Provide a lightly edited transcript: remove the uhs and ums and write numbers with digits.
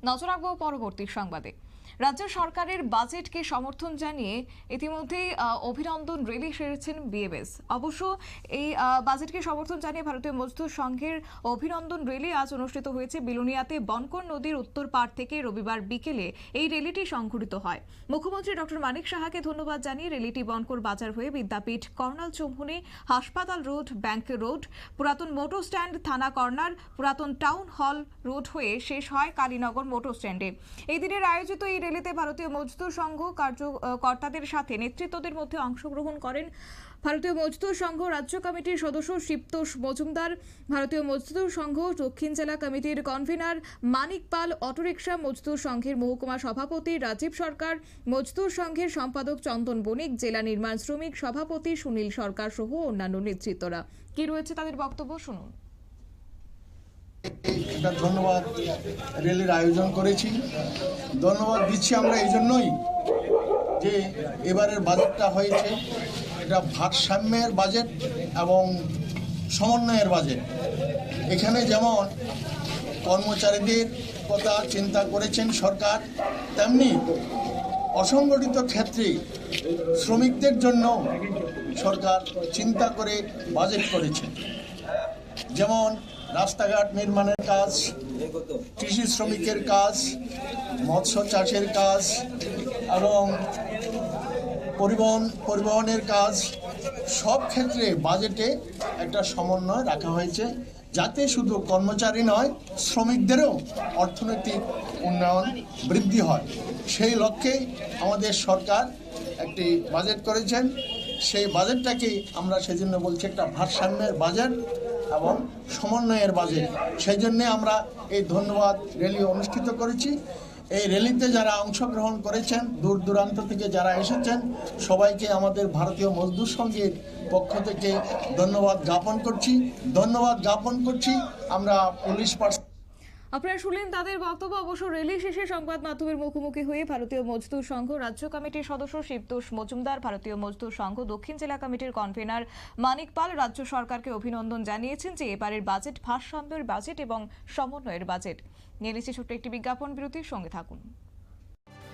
নজর রাখবো পরবর্তী সংবাদে। রাজ্য সরকারের বাজেটকে সমর্থন জানিয়ে ইতিমধ্যেই অভিনন্দন র্যালি সেরেছেন বিএমএস। অবশ্য এই বাজেটকে সমর্থন জানিয়ে ভারতীয় মজদুর সংঘের অভিনন্দন র্যালি আজ অনুষ্ঠিত হয়েছে বিলোনিয়াতে। বনকর নদীর উত্তর পাড় থেকে রবিবার বিকেলে এই র্যালিটি সংঘটিত হয়। মুখ্যমন্ত্রী ডক্টর মানিক সাহাকে ধন্যবাদ জানিয়ে র্যালিটি বনকর বাজার হয়ে বিদ্যাপীঠ, কর্নাল চৌমুহনী, হাসপাতাল রোড, ব্যাংক রোড, পুরাতন মোটর স্ট্যান্ড, থানা কর্নার, পুরাতন টাউন হল রোড হয়ে শেষ হয় কালীনগর মোটর স্ট্যান্ডে। এই দিনের আয়োজিত এই র্যালিতে ভারতীয় মজদুর সংঘ কার্যকর্তাদের সাথে নেতৃত্বদের মধ্যে অংশগ্রহণ করেন ভারতীয় মজদুর সংঘ রাজ্য কমিটির সদস্য শিবতোষ মজুমদার, ভারতীয় মজদুর সংঘ দক্ষিণ জেলা কমিটির কনভেনার মানিক পাল, অটোরিকশা মজদুর সংঘের মহকুমা সভাপতি রাজীব সরকার, মজদুর সংঘের সম্পাদক চন্দন বণিক, জেলা নির্মাণ শ্রমিক সভাপতি সুনীল সরকার সহ অন্যান্য নেতৃত্বরা। কি রয়েছে তাদের বক্তব্য শুনুন। এটা ধন্যবাদ র্যালির আয়োজন করেছি। ধন্যবাদ দিচ্ছি আমরা এই জন্যই যে এবারের বাজেটটা হয়েছে এটা ভারসাম্যের বাজেট এবং সমন্বয়ের বাজেট। এখানে যেমন কর্মচারীদের কথা চিন্তা করেছেন সরকার, তেমনি অসংগঠিত ক্ষেত্রে শ্রমিকদের জন্য সরকার চিন্তা করে বাজেট করেছে। যেমন রাস্তাঘাট নির্মাণের কাজ, কৃষি শ্রমিকের কাজ, মৎস্য চাষের কাজ এবং পরিবহনের কাজ, সব ক্ষেত্রে বাজেটে একটা সমন্বয় রাখা হয়েছে, যাতে শুধু কর্মচারী নয় শ্রমিকদেরও অর্থনৈতিক উন্নয়ন বৃদ্ধি হয়। সেই লক্ষ্যেই আমাদের সরকার একটি বাজেট করেছেন। সেই বাজেটটাকেই আমরা সেজন্য বলছি একটা ভারসাম্যের বাজেট এবং সমন্বয়ের বাজেট। সেই জন্যে আমরা এই ধন্যবাদ র্যালি অনুষ্ঠিত করেছি। এই র্যালিতে যারা অংশগ্রহণ করেছেন, দূর দূরান্ত থেকে যারা এসেছেন, সবাইকে আমাদের ভারতীয় মজদুর সংঘের পক্ষ থেকে ধন্যবাদ জ্ঞাপন করছি। আমরা পুলিশ আপনারা শুনলেন তাদের বক্তব্য। অবশ্য র্যালি শেষে সংবাদ মাধ্যমের মুখোমুখি হয়ে ভারতীয় মজদুর সংঘ রাজ্য কমিটির সদস্য শিবতোষ মজুমদার, ভারতীয় মজদুর সংঘ দক্ষিণ জেলা কমিটির কনভেনার মানিক পাল রাজ্য সরকারকে অভিনন্দন জানিয়েছেন যে এবারের বাজেট ভারসাম্যের বাজেট এবং সমন্বয়ের বাজেট। নিয়ে নিচ্ছি ছোট্ট একটি বিজ্ঞাপন বিরতির সঙ্গে থাকুন।